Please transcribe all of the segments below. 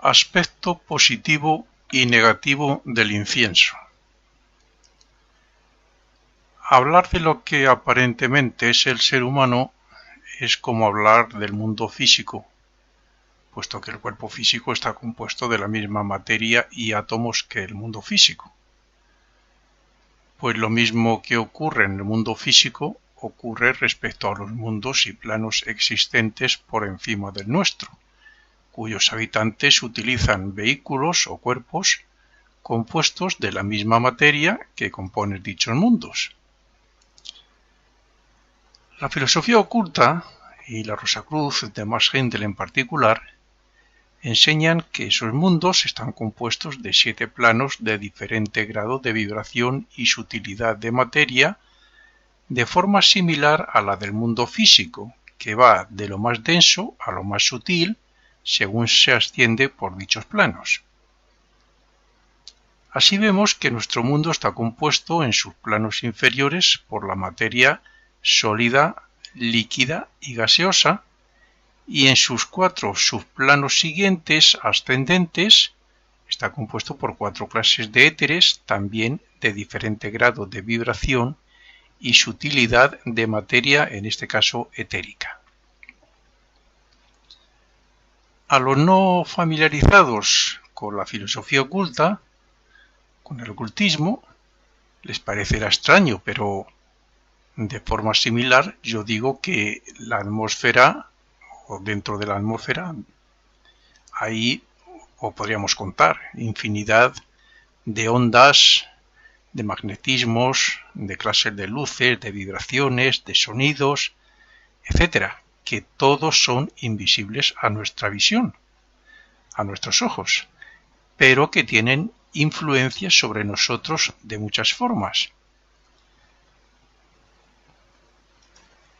Aspecto positivo y negativo del incienso. Hablar de lo que aparentemente es el ser humano es como hablar del mundo físico, puesto que el cuerpo físico está compuesto de la misma materia y átomos que el mundo físico. Pues lo mismo que ocurre en el mundo físico ocurre respecto a los mundos y planos existentes por encima del nuestro, cuyos habitantes utilizan vehículos o cuerpos compuestos de la misma materia que compone dichos mundos. La filosofía oculta y la Rosacruz de Max Heindel en particular enseñan que esos mundos están compuestos de 7 planos de diferente grado de vibración y sutilidad de materia, de forma similar a la del mundo físico, que va de lo más denso a lo más sutil según se asciende por dichos planos. Así vemos que nuestro mundo está compuesto en sus planos inferiores por la materia sólida, líquida y gaseosa, y en sus 4 subplanos siguientes ascendentes está compuesto por 4 clases de éteres, también de diferente grado de vibración y sutilidad de materia, en este caso etérica. A los no familiarizados con la filosofía oculta, con el ocultismo, les parecerá extraño, pero de forma similar yo digo que la atmósfera, o dentro de la atmósfera, ahí o podríamos contar infinidad de ondas, de magnetismos, de clases de luces, de vibraciones, de sonidos, etcétera, que todos son invisibles a nuestra visión, a nuestros ojos, pero que tienen influencia sobre nosotros de muchas formas.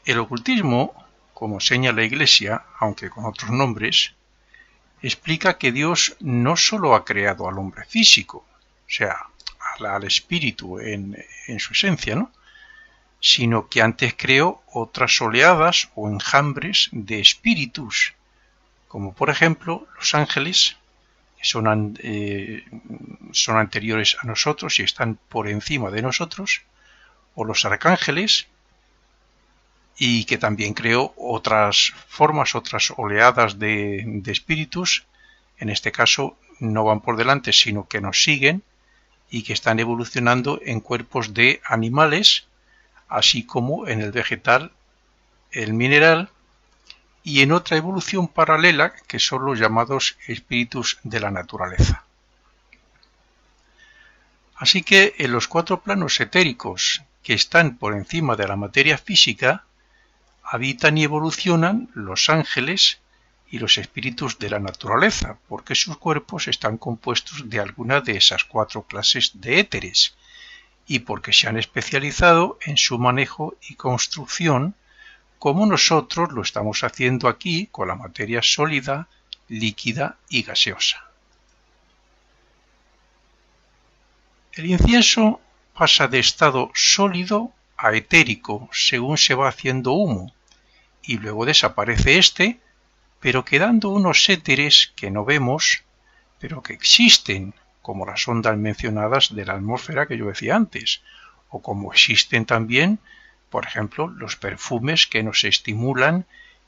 El ocultismo, como señala la Iglesia, aunque con otros nombres, explica que Dios no solo ha creado al hombre físico, o sea, al espíritu en su esencia, ¿no?, sino que antes creó otras oleadas o enjambres de espíritus, como por ejemplo los ángeles, que son anteriores a nosotros y están por encima de nosotros, o los arcángeles, y que también creó otras formas, otras oleadas de espíritus, en este caso no van por delante, sino que nos siguen y que están evolucionando en cuerpos de animales, así como en el vegetal, el mineral, y en otra evolución paralela que son los llamados espíritus de la naturaleza. Así que en los 4 planos etéricos que están por encima de la materia física, habitan y evolucionan los ángeles y los espíritus de la naturaleza, porque sus cuerpos están compuestos de alguna de esas 4 clases de éteres, y porque se han especializado en su manejo y construcción, como nosotros lo estamos haciendo aquí con la materia sólida, líquida y gaseosa. El incienso pasa de estado sólido a etérico según se va haciendo humo, y luego desaparece este, pero quedando unos éteres que no vemos, pero que existen, como las ondas mencionadas de la atmósfera que yo decía antes, o como existen también, por ejemplo, los perfumes que nos estimulan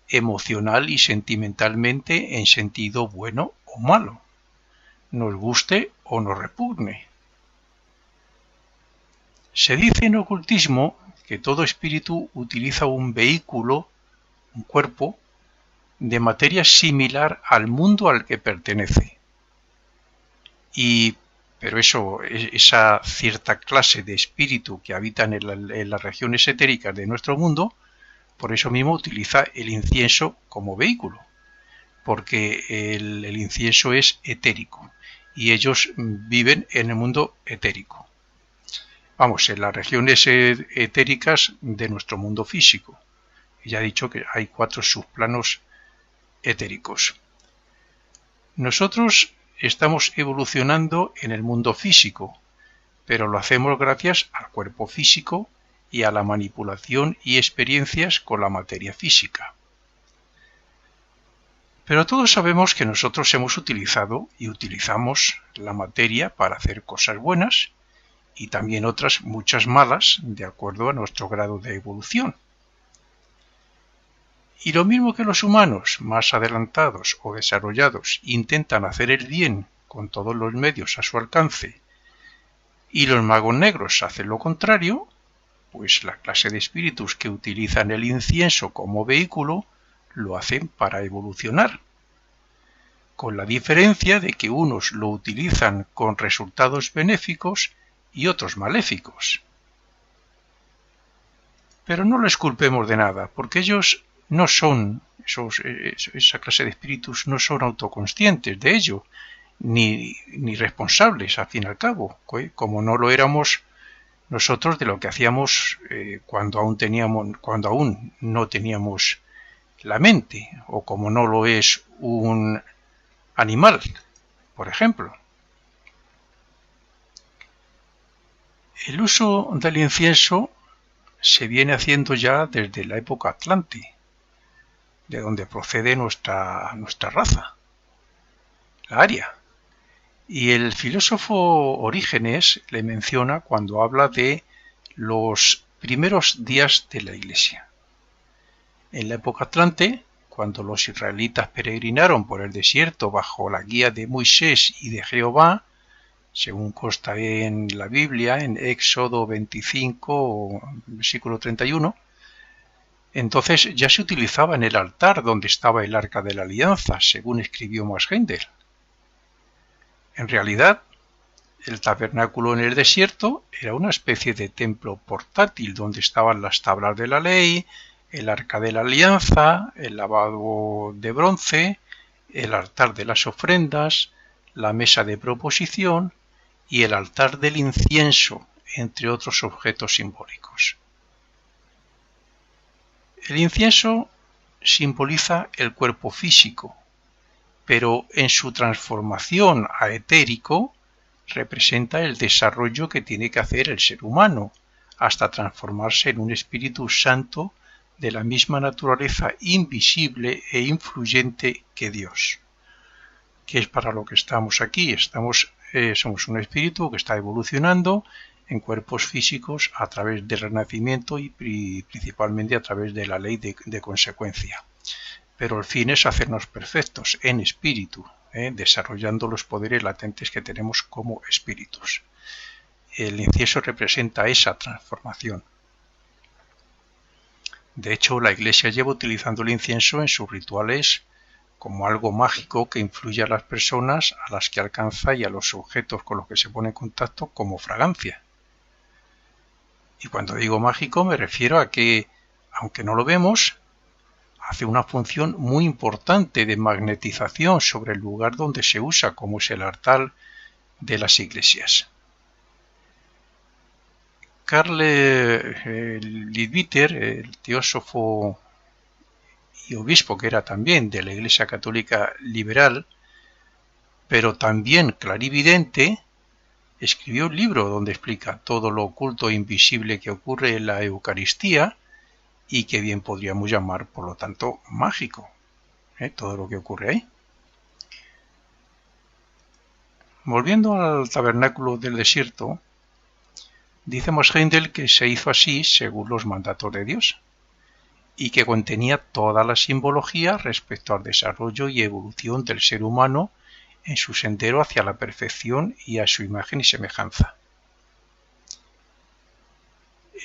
emocional y sentimentalmente en sentido bueno o malo, nos guste o nos repugne. Se dice en ocultismo que todo espíritu utiliza un vehículo, un cuerpo, de materia similar al mundo al que pertenece. Pero esa cierta clase de espíritu que habitan en las regiones etéricas de nuestro mundo, por eso mismo utiliza el incienso como vehículo, porque el incienso es etérico y ellos viven en el mundo etérico. Vamos, en las regiones etéricas de nuestro mundo físico. Ya he dicho que hay 4 subplanos etéricos. Nosotros estamos evolucionando en el mundo físico, pero lo hacemos gracias al cuerpo físico y a la manipulación y experiencias con la materia física. Pero todos sabemos que nosotros hemos utilizado y utilizamos la materia para hacer cosas buenas y también otras muchas malas de acuerdo a nuestro grado de evolución. Y lo mismo que los humanos más adelantados o desarrollados intentan hacer el bien con todos los medios a su alcance y los magos negros hacen lo contrario, pues la clase de espíritus que utilizan el incienso como vehículo lo hacen para evolucionar, con la diferencia de que unos lo utilizan con resultados benéficos y otros maléficos. Pero no les culpemos de nada, porque ellos no son, esa clase de espíritus no son autoconscientes de ello, ni responsables, al fin y al cabo, como no lo éramos nosotros de lo que hacíamos cuando aún no teníamos la mente, o como no lo es un animal, por ejemplo. El uso del incienso se viene haciendo ya desde la época atlante, de donde procede nuestra raza, la aria. Y el filósofo Orígenes le menciona cuando habla de los primeros días de la Iglesia. En la época atlante, cuando los israelitas peregrinaron por el desierto bajo la guía de Moisés y de Jehová, según consta en la Biblia, en Éxodo 25, versículo 31, entonces ya se utilizaba en el altar donde estaba el Arca de la Alianza, según escribió Max Heindel. En realidad, el tabernáculo en el desierto era una especie de templo portátil donde estaban las tablas de la ley, el Arca de la Alianza, el lavabo de bronce, el altar de las ofrendas, la mesa de proposición y el altar del incienso, entre otros objetos simbólicos. El incienso simboliza el cuerpo físico, pero en su transformación a etérico representa el desarrollo que tiene que hacer el ser humano hasta transformarse en un espíritu santo de la misma naturaleza invisible e influyente que Dios, que es para lo que estamos aquí. Somos un espíritu que está evolucionando en cuerpos físicos a través del renacimiento y principalmente a través de la ley de consecuencia. Pero el fin es hacernos perfectos en espíritu, desarrollando los poderes latentes que tenemos como espíritus. El incienso representa esa transformación. De hecho, la Iglesia lleva utilizando el incienso en sus rituales como algo mágico que influye a las personas a las que alcanza y a los objetos con los que se pone en contacto como fragancia. Y cuando digo mágico me refiero a que, aunque no lo vemos, hace una función muy importante de magnetización sobre el lugar donde se usa, como es el altar de las iglesias. Karl Leadbeater, el teósofo y obispo que era también de la Iglesia Católica liberal, pero también clarividente, escribió un libro donde explica todo lo oculto e invisible que ocurre en la Eucaristía y que bien podríamos llamar, por lo tanto, mágico, todo lo que ocurre ahí. Volviendo al tabernáculo del desierto, dice Max Heindel que se hizo así según los mandatos de Dios y que contenía toda la simbología respecto al desarrollo y evolución del ser humano en su sendero hacia la perfección y a su imagen y semejanza.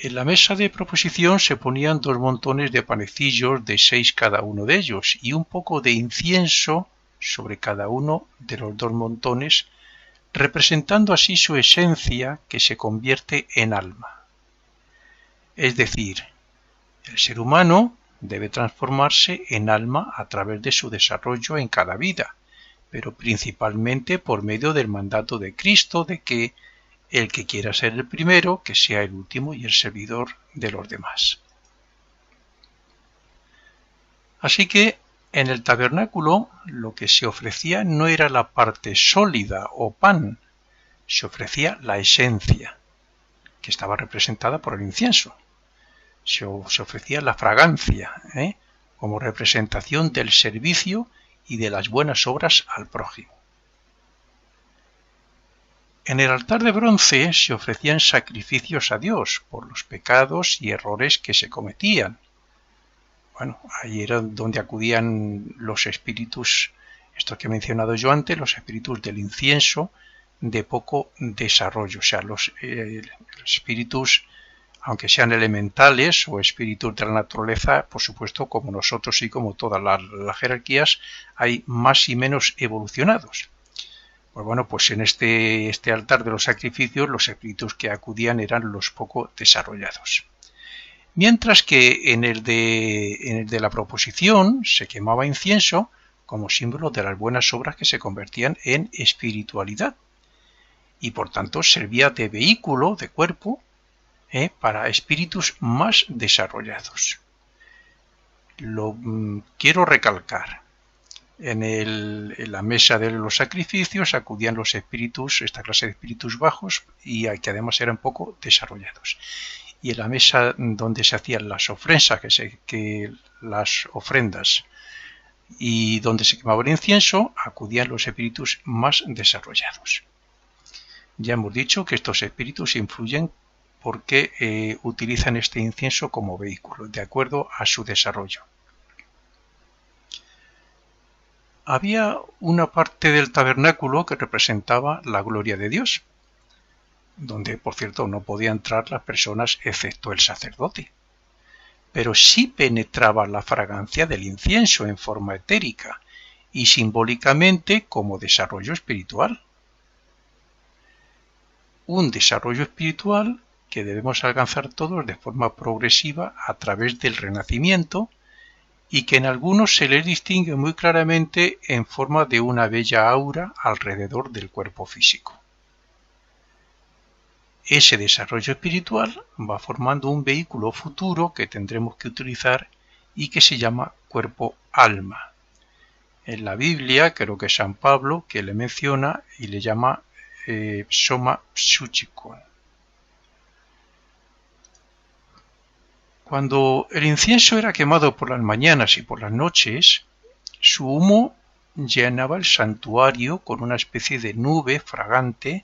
En la mesa de proposición se ponían 2 montones de panecillos de 6 cada uno de ellos y un poco de incienso sobre cada uno de los 2 montones, representando así su esencia que se convierte en alma. Es decir, el ser humano debe transformarse en alma a través de su desarrollo en cada vida, pero principalmente por medio del mandato de Cristo de que el que quiera ser el primero, que sea el último y el servidor de los demás. Así que en el tabernáculo lo que se ofrecía no era la parte sólida o pan, se ofrecía la esencia, que estaba representada por el incienso. Se ofrecía la fragancia, como representación del servicio y de las buenas obras al prójimo. En el altar de bronce se ofrecían sacrificios a Dios por los pecados y errores que se cometían. Bueno, ahí era donde acudían los espíritus, estos que he mencionado yo antes, los espíritus del incienso de poco desarrollo, o sea, los espíritus, aunque sean elementales o espíritus de la naturaleza, por supuesto, como nosotros y como todas las jerarquías, hay más y menos evolucionados. Pues bueno, pues en este altar de los sacrificios, los espíritus que acudían eran los poco desarrollados. Mientras que en el de la proposición se quemaba incienso como símbolo de las buenas obras que se convertían en espiritualidad y por tanto servía de vehículo, de cuerpo, para espíritus más desarrollados. Lo quiero recalcar. En la mesa de los sacrificios acudían los espíritus, esta clase de espíritus bajos y que además eran poco desarrollados. Y en la mesa donde se hacían las ofrendas, las ofrendas y donde se quemaba el incienso, acudían los espíritus más desarrollados. Ya hemos dicho que estos espíritus influyen porque utilizan este incienso como vehículo, de acuerdo a su desarrollo. Había una parte del tabernáculo que representaba la gloria de Dios, donde, por cierto, no podían entrar las personas excepto el sacerdote. Pero sí penetraba la fragancia del incienso en forma etérica y simbólicamente como desarrollo espiritual. Un desarrollo espiritual que debemos alcanzar todos de forma progresiva a través del renacimiento y que en algunos se les distingue muy claramente en forma de una bella aura alrededor del cuerpo físico. Ese desarrollo espiritual va formando un vehículo futuro que tendremos que utilizar y que se llama cuerpo-alma. En la Biblia creo que es San Pablo que le menciona y le llama soma psychikon. Cuando el incienso era quemado por las mañanas y por las noches, su humo llenaba el santuario con una especie de nube fragante,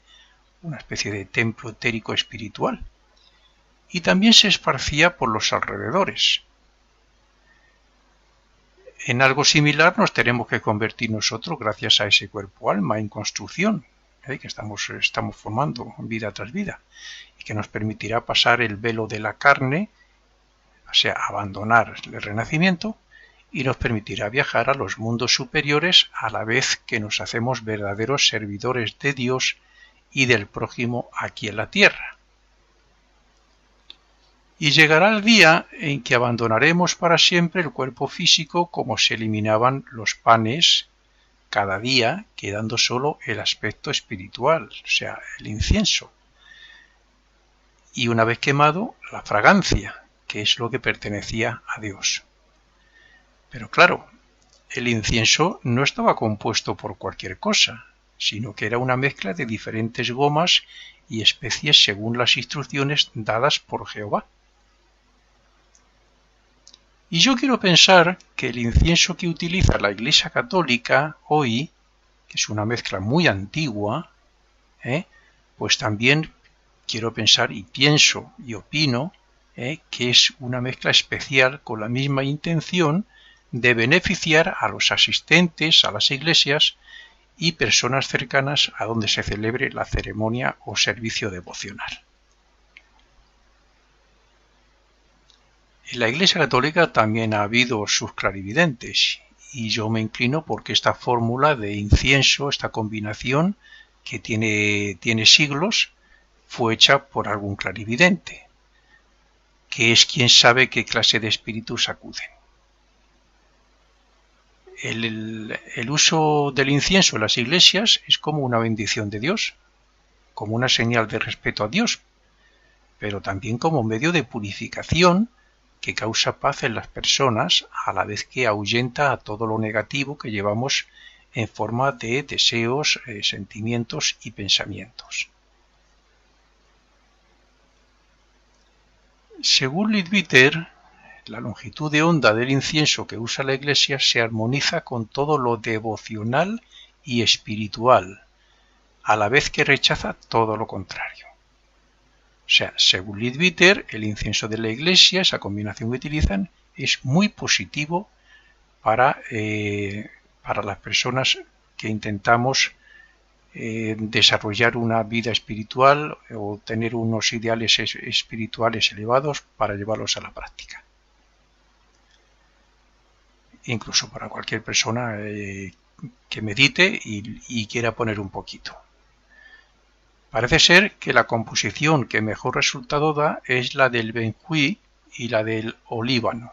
una especie de templo etérico espiritual, y también se esparcía por los alrededores. En algo similar nos tenemos que convertir nosotros gracias a ese cuerpo-alma en construcción, que estamos formando vida tras vida, y que nos permitirá pasar el velo de la carne, o sea, abandonar el renacimiento, y nos permitirá viajar a los mundos superiores a la vez que nos hacemos verdaderos servidores de Dios y del prójimo aquí en la tierra. Y llegará el día en que abandonaremos para siempre el cuerpo físico como se eliminaban los panes cada día, quedando solo el aspecto espiritual, o sea, el incienso. Y una vez quemado, la fragancia, que es lo que pertenecía a Dios. Pero claro, el incienso no estaba compuesto por cualquier cosa, sino que era una mezcla de diferentes gomas y especies según las instrucciones dadas por Jehová. Y yo quiero pensar que el incienso que utiliza la Iglesia Católica hoy, que es una mezcla muy antigua, pues también quiero pensar y pienso y opino que es una mezcla especial con la misma intención de beneficiar a los asistentes a las iglesias y personas cercanas a donde se celebre la ceremonia o servicio devocional. En la Iglesia Católica también ha habido sus clarividentes y yo me inclino porque esta fórmula de incienso, esta combinación que tiene siglos, fue hecha por algún clarividente, que es quien sabe qué clase de espíritus acuden. El uso del incienso en las iglesias es como una bendición de Dios, como una señal de respeto a Dios, pero también como medio de purificación que causa paz en las personas a la vez que ahuyenta a todo lo negativo que llevamos en forma de deseos, sentimientos y pensamientos. Según Leadbeater, la longitud de onda del incienso que usa la Iglesia se armoniza con todo lo devocional y espiritual, a la vez que rechaza todo lo contrario. O sea, según Leadbeater, el incienso de la Iglesia, esa combinación que utilizan, es muy positivo para las personas que intentamos desarrollar una vida espiritual o tener unos ideales espirituales elevados para llevarlos a la práctica. Incluso para cualquier persona que medite y quiera poner un poquito. Parece ser que la composición que mejor resultado da es la del benjuí y la del olíbano,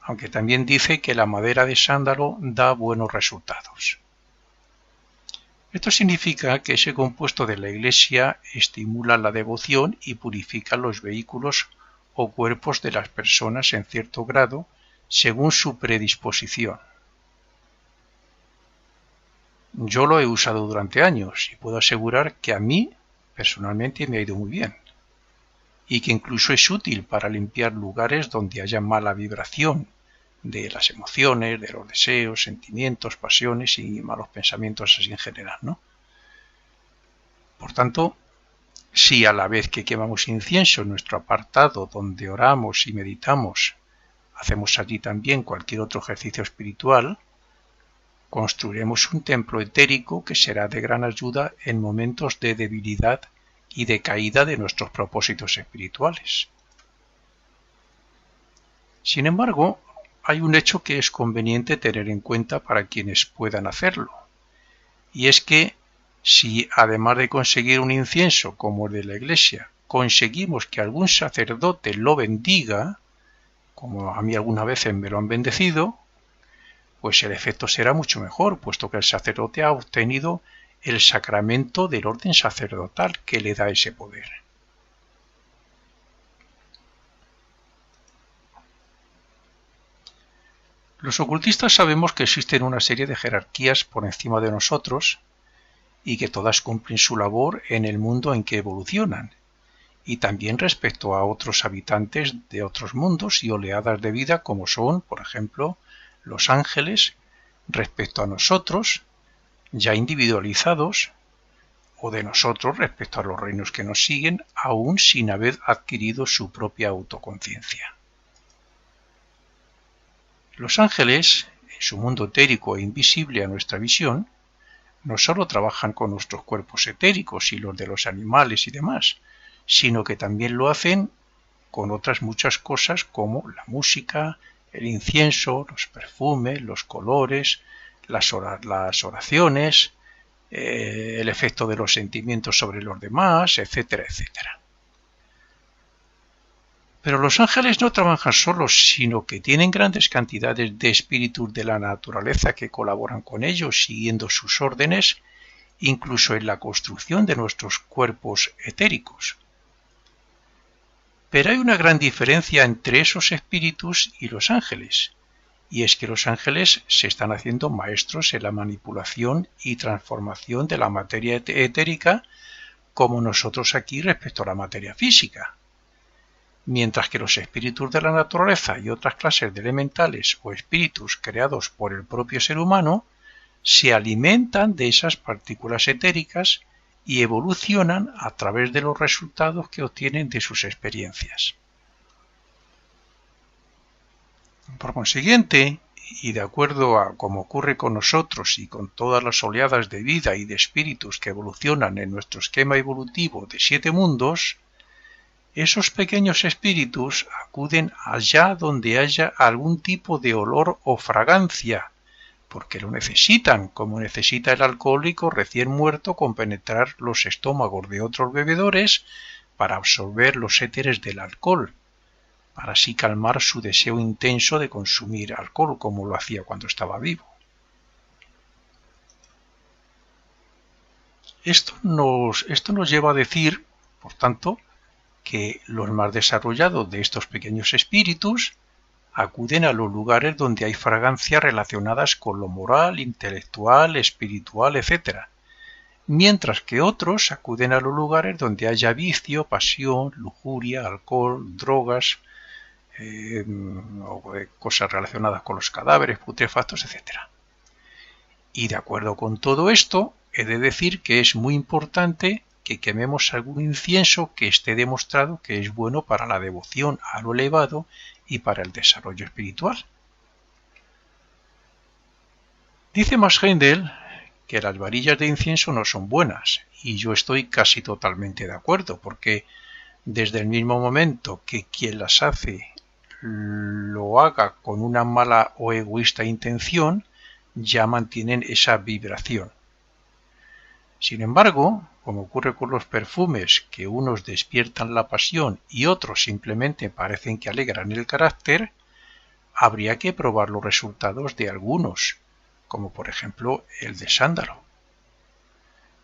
aunque también dice que la madera de sándalo da buenos resultados. Esto significa que ese compuesto de la Iglesia estimula la devoción y purifica los vehículos o cuerpos de las personas en cierto grado según su predisposición. Yo lo he usado durante años y puedo asegurar que a mí personalmente me ha ido muy bien y que incluso es útil para limpiar lugares donde haya mala vibración de las emociones, de los deseos, sentimientos, pasiones y malos pensamientos así en general, ¿no? Por tanto, si a la vez que quemamos incienso en nuestro apartado donde oramos y meditamos, hacemos allí también cualquier otro ejercicio espiritual, construiremos un templo etérico que será de gran ayuda en momentos de debilidad y de caída de nuestros propósitos espirituales. Sin embargo, hay un hecho que es conveniente tener en cuenta para quienes puedan hacerlo, y es que si además de conseguir un incienso como el de la Iglesia, conseguimos que algún sacerdote lo bendiga, como a mí algunas veces me lo han bendecido, pues el efecto será mucho mejor, puesto que el sacerdote ha obtenido el sacramento del orden sacerdotal que le da ese poder. Los ocultistas sabemos que existen una serie de jerarquías por encima de nosotros y que todas cumplen su labor en el mundo en que evolucionan, y también respecto a otros habitantes de otros mundos y oleadas de vida como son, por ejemplo, los ángeles, respecto a nosotros, ya individualizados, o de nosotros respecto a los reinos que nos siguen, aún sin haber adquirido su propia autoconciencia. Los ángeles, en su mundo etérico e invisible a nuestra visión, no solo trabajan con nuestros cuerpos etéricos y los de los animales y demás, sino que también lo hacen con otras muchas cosas como la música, el incienso, los perfumes, los colores, las oraciones, el efecto de los sentimientos sobre los demás, etcétera, etcétera. Pero los ángeles no trabajan solos, sino que tienen grandes cantidades de espíritus de la naturaleza que colaboran con ellos, siguiendo sus órdenes, incluso en la construcción de nuestros cuerpos etéricos. Pero hay una gran diferencia entre esos espíritus y los ángeles, y es que los ángeles se están haciendo maestros en la manipulación y transformación de la materia etérica, como nosotros aquí respecto a la materia física. Mientras que los espíritus de la naturaleza y otras clases de elementales o espíritus creados por el propio ser humano se alimentan de esas partículas etéricas y evolucionan a través de los resultados que obtienen de sus experiencias. Por consiguiente, y de acuerdo a como ocurre con nosotros y con todas las oleadas de vida y de espíritus que evolucionan en nuestro esquema evolutivo de 7 mundos, esos pequeños espíritus acuden allá donde haya algún tipo de olor o fragancia, porque lo necesitan, como necesita el alcohólico recién muerto compenetrar los estómagos de otros bebedores para absorber los éteres del alcohol, para así calmar su deseo intenso de consumir alcohol, como lo hacía cuando estaba vivo. Esto nos lleva a decir, por tanto, que los más desarrollados de estos pequeños espíritus acuden a los lugares donde hay fragancias relacionadas con lo moral, intelectual, espiritual, etc., mientras que otros acuden a los lugares donde haya vicio, pasión, lujuria, alcohol, drogas, o cosas relacionadas con los cadáveres putrefactos, etc. Y de acuerdo con todo esto, he de decir que es muy importante que quememos algún incienso que esté demostrado que es bueno para la devoción a lo elevado y para el desarrollo espiritual. Dice Mashendel que las varillas de incienso no son buenas, y yo estoy casi totalmente de acuerdo, porque desde el mismo momento que quien las hace lo haga con una mala o egoísta intención, ya mantienen esa vibración. Sin embargo, como ocurre con los perfumes, que unos despiertan la pasión y otros simplemente parecen que alegran el carácter, habría que probar los resultados de algunos, como por ejemplo el de sándalo.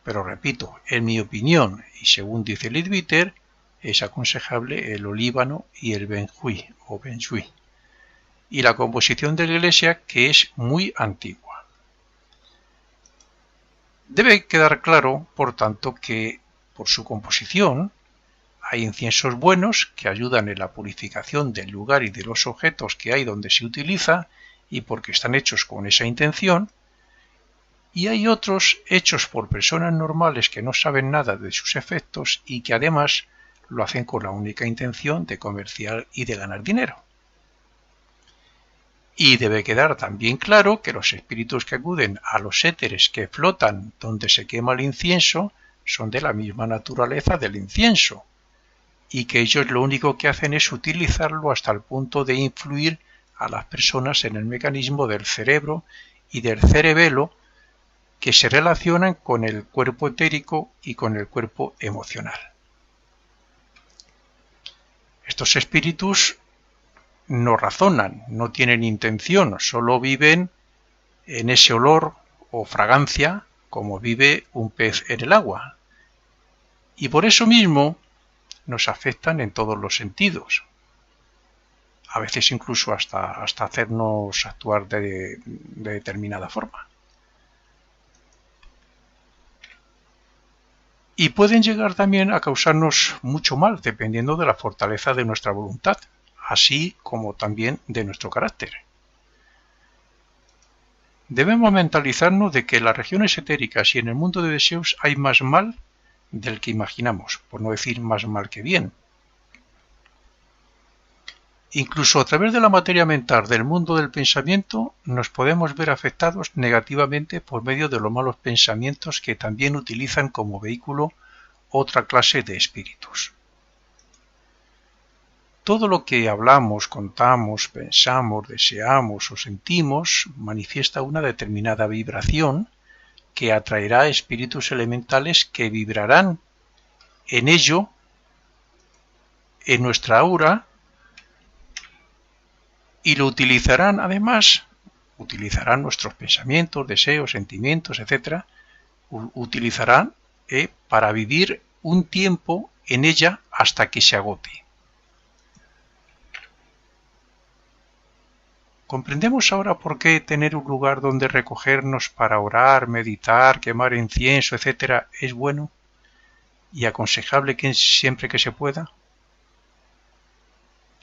Pero repito, en mi opinión, y según dice Leadbeater, es aconsejable el olíbano y el benjuí o benjuí, y la composición de la iglesia, que es muy antigua. Debe quedar claro, por tanto, que por su composición hay inciensos buenos que ayudan en la purificación del lugar y de los objetos que hay donde se utiliza, y porque están hechos con esa intención, y hay otros hechos por personas normales que no saben nada de sus efectos y que además lo hacen con la única intención de comerciar y de ganar dinero. Y debe quedar también claro que los espíritus que acuden a los éteres que flotan donde se quema el incienso son de la misma naturaleza del incienso, y que ellos lo único que hacen es utilizarlo hasta el punto de influir a las personas en el mecanismo del cerebro y del cerebelo, que se relacionan con el cuerpo etérico y con el cuerpo emocional. Estos espíritus no razonan, no tienen intención, solo viven en ese olor o fragancia como vive un pez en el agua. Y por eso mismo nos afectan en todos los sentidos. A veces incluso hasta hacernos actuar de determinada forma. Y pueden llegar también a causarnos mucho mal, dependiendo de la fortaleza de nuestra voluntad, así como también de nuestro carácter. Debemos mentalizarnos de que en las regiones etéricas y en el mundo de deseos hay más mal del que imaginamos, por no decir más mal que bien. Incluso a través de la materia mental del mundo del pensamiento nos podemos ver afectados negativamente por medio de los malos pensamientos que también utilizan como vehículo otra clase de espíritus. Todo lo que hablamos, contamos, pensamos, deseamos o sentimos manifiesta una determinada vibración que atraerá espíritus elementales que vibrarán en ello, en nuestra aura, y lo utilizarán además, utilizarán nuestros pensamientos, deseos, sentimientos, etc., utilizarán para vivir un tiempo en ella hasta que se agote. ¿Comprendemos ahora por qué tener un lugar donde recogernos para orar, meditar, quemar incienso, etc. es bueno y aconsejable siempre que se pueda?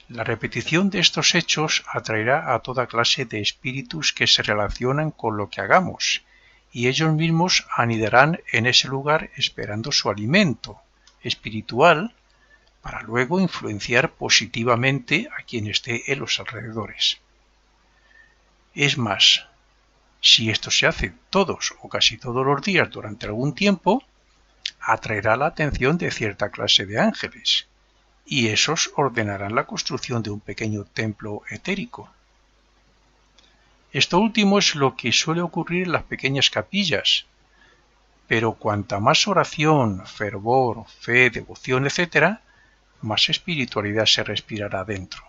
La repetición de estos hechos atraerá a toda clase de espíritus que se relacionan con lo que hagamos, y ellos mismos anidarán en ese lugar esperando su alimento espiritual para luego influenciar positivamente a quien esté en los alrededores. Es más, si esto se hace todos o casi todos los días durante algún tiempo, atraerá la atención de cierta clase de ángeles, y esos ordenarán la construcción de un pequeño templo etérico. Esto último es lo que suele ocurrir en las pequeñas capillas, pero cuanta más oración, fervor, fe, devoción, etc., más espiritualidad se respirará dentro.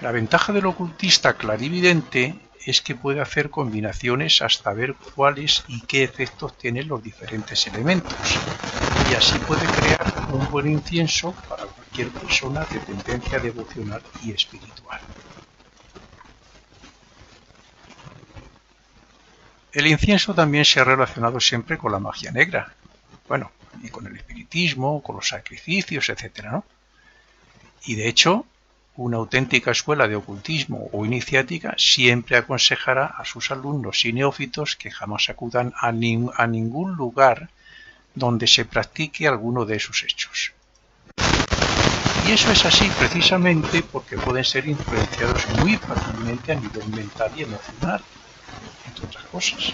La ventaja del ocultista clarividente es que puede hacer combinaciones hasta ver cuáles y qué efectos tienen los diferentes elementos, y así puede crear un buen incienso para cualquier persona de tendencia devocional y espiritual. El incienso también se ha relacionado siempre con la magia negra, y con el espiritismo, con los sacrificios, etc., ¿no? Y de hecho, una auténtica escuela de ocultismo o iniciática siempre aconsejará a sus alumnos y neófitos que jamás acudan a ningún lugar donde se practique alguno de esos hechos. Y eso es así precisamente porque pueden ser influenciados muy fácilmente a nivel mental y emocional, entre otras cosas.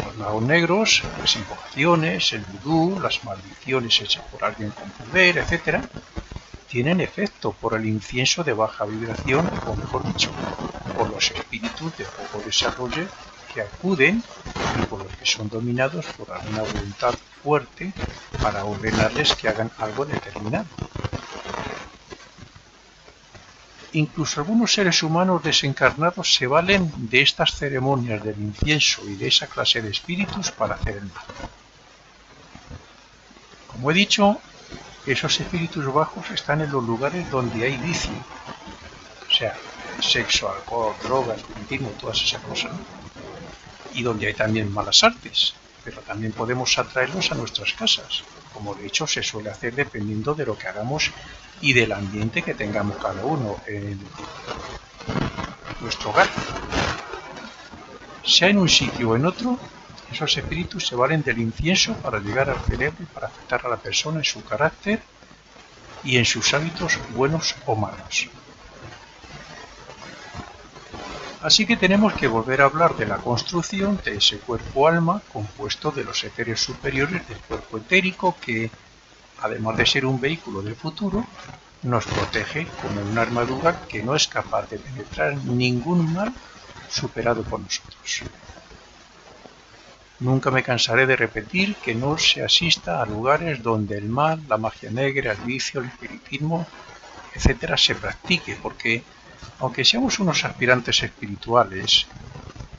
Los magos negros, las invocaciones, el vudú, las maldiciones hechas por alguien con poder, etc., tienen efecto por el incienso de baja vibración, o mejor dicho, por los espíritus de poco desarrollo que acuden y por los que son dominados por alguna voluntad fuerte para ordenarles que hagan algo determinado. Incluso algunos seres humanos desencarnados se valen de estas ceremonias del incienso y de esa clase de espíritus para hacer el mal. Como he dicho, esos espíritus bajos están en los lugares donde hay vicio, o sea, sexo, alcohol, drogas, espiritismo, todas esas cosas, ¿no? Y donde hay también malas artes, pero también podemos atraerlos a nuestras casas, como de hecho se suele hacer dependiendo de lo que hagamos y del ambiente que tengamos cada uno en nuestro hogar. Sea en un sitio o en otro, esos espíritus se valen del incienso para llegar al cerebro y para afectar a la persona en su carácter y en sus hábitos buenos o malos. Así que tenemos que volver a hablar de la construcción de ese cuerpo-alma compuesto de los éteres superiores del cuerpo etérico que, además de ser un vehículo del futuro, nos protege como una armadura que no es capaz de penetrar ningún mal superado por nosotros. Nunca me cansaré de repetir que no se asista a lugares donde el mal, la magia negra, el vicio, el espiritismo, etc. se practique, porque aunque seamos unos aspirantes espirituales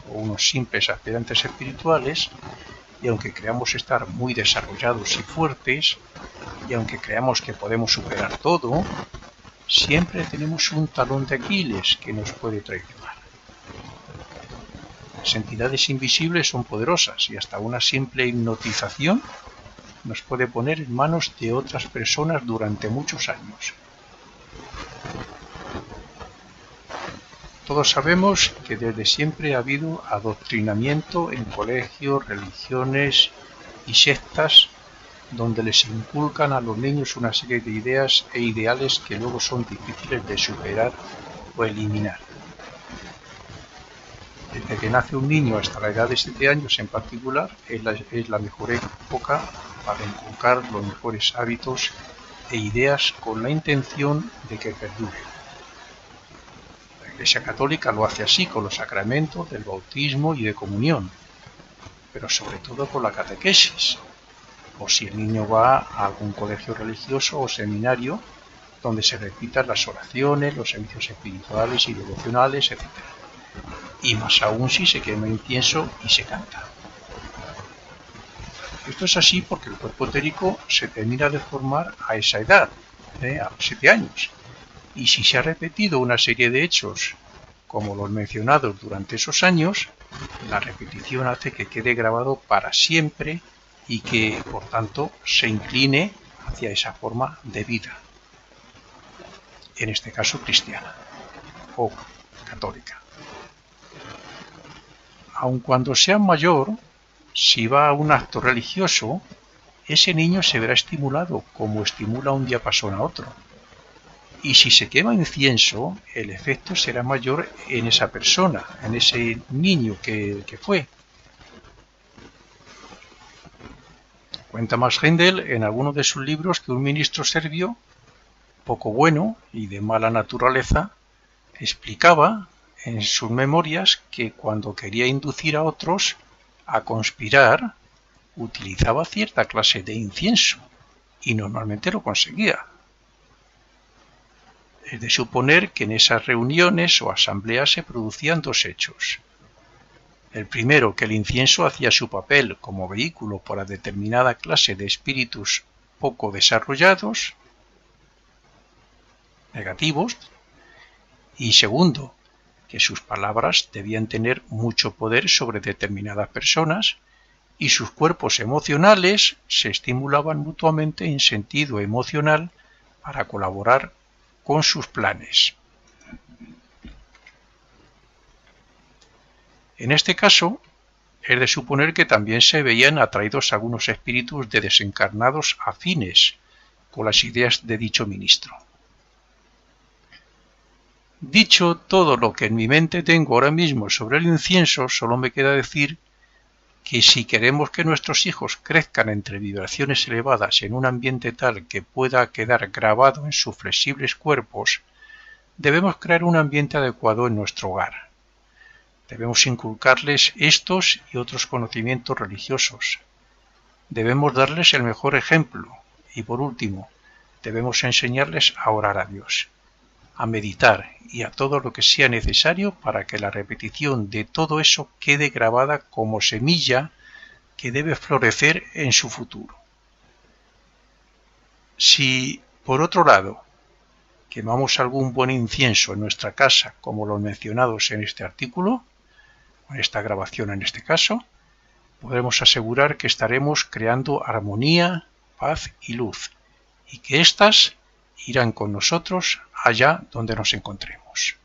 o unos simples aspirantes espirituales, y aunque creamos estar muy desarrollados y fuertes, y aunque creamos que podemos superar todo, siempre tenemos un talón de Aquiles que nos puede traicionar. Las entidades invisibles son poderosas y hasta una simple hipnotización nos puede poner en manos de otras personas durante muchos años. Todos sabemos que desde siempre ha habido adoctrinamiento en colegios, religiones y sectas donde les inculcan a los niños una serie de ideas e ideales que luego son difíciles de superar o eliminar. Desde que nace un niño hasta la edad de 7 años en particular es la mejor época para inculcar los mejores hábitos e ideas con la intención de que perduren. La Iglesia Católica lo hace así con los sacramentos del bautismo y de comunión, pero sobre todo con la catequesis, o si el niño va a algún colegio religioso o seminario donde se repitan las oraciones, los servicios espirituales y devocionales, etc. Y más aún si se quema incienso y se canta. Esto es así porque el cuerpo etérico se termina de formar a esa edad, a los 7 años. Y si se ha repetido una serie de hechos como los mencionados durante esos años, la repetición hace que quede grabado para siempre y que, por tanto, se incline hacia esa forma de vida, en este caso cristiana o católica. Aun cuando sea mayor, si va a un acto religioso, ese niño se verá estimulado como estimula un diapasón a otro. Y si se quema incienso, el efecto será mayor en esa persona, en ese niño que fue. Cuenta Max Heindel en alguno de sus libros que un ministro serbio, poco bueno y de mala naturaleza, explicaba en sus memorias que cuando quería inducir a otros a conspirar, utilizaba cierta clase de incienso y normalmente lo conseguía. Es de suponer que en esas reuniones o asambleas se producían dos hechos. El primero, que el incienso hacía su papel como vehículo para determinada clase de espíritus poco desarrollados, negativos, y segundo, que sus palabras debían tener mucho poder sobre determinadas personas y sus cuerpos emocionales se estimulaban mutuamente en sentido emocional para colaborar con sus planes. En este caso, es de suponer que también se veían atraídos algunos espíritus de desencarnados afines con las ideas de dicho ministro. Dicho todo lo que en mi mente tengo ahora mismo sobre el incienso, solo me queda decir que si queremos que nuestros hijos crezcan entre vibraciones elevadas en un ambiente tal que pueda quedar grabado en sus flexibles cuerpos, debemos crear un ambiente adecuado en nuestro hogar. Debemos inculcarles estos y otros conocimientos religiosos. Debemos darles el mejor ejemplo y, por último, debemos enseñarles a orar a Dios, a meditar y a todo lo que sea necesario para que la repetición de todo eso quede grabada como semilla que debe florecer en su futuro. Si, por otro lado, quemamos algún buen incienso en nuestra casa, como los mencionados en este artículo, o en esta grabación en este caso, podremos asegurar que estaremos creando armonía, paz y luz, y que éstas irán con nosotros allá donde nos encontremos.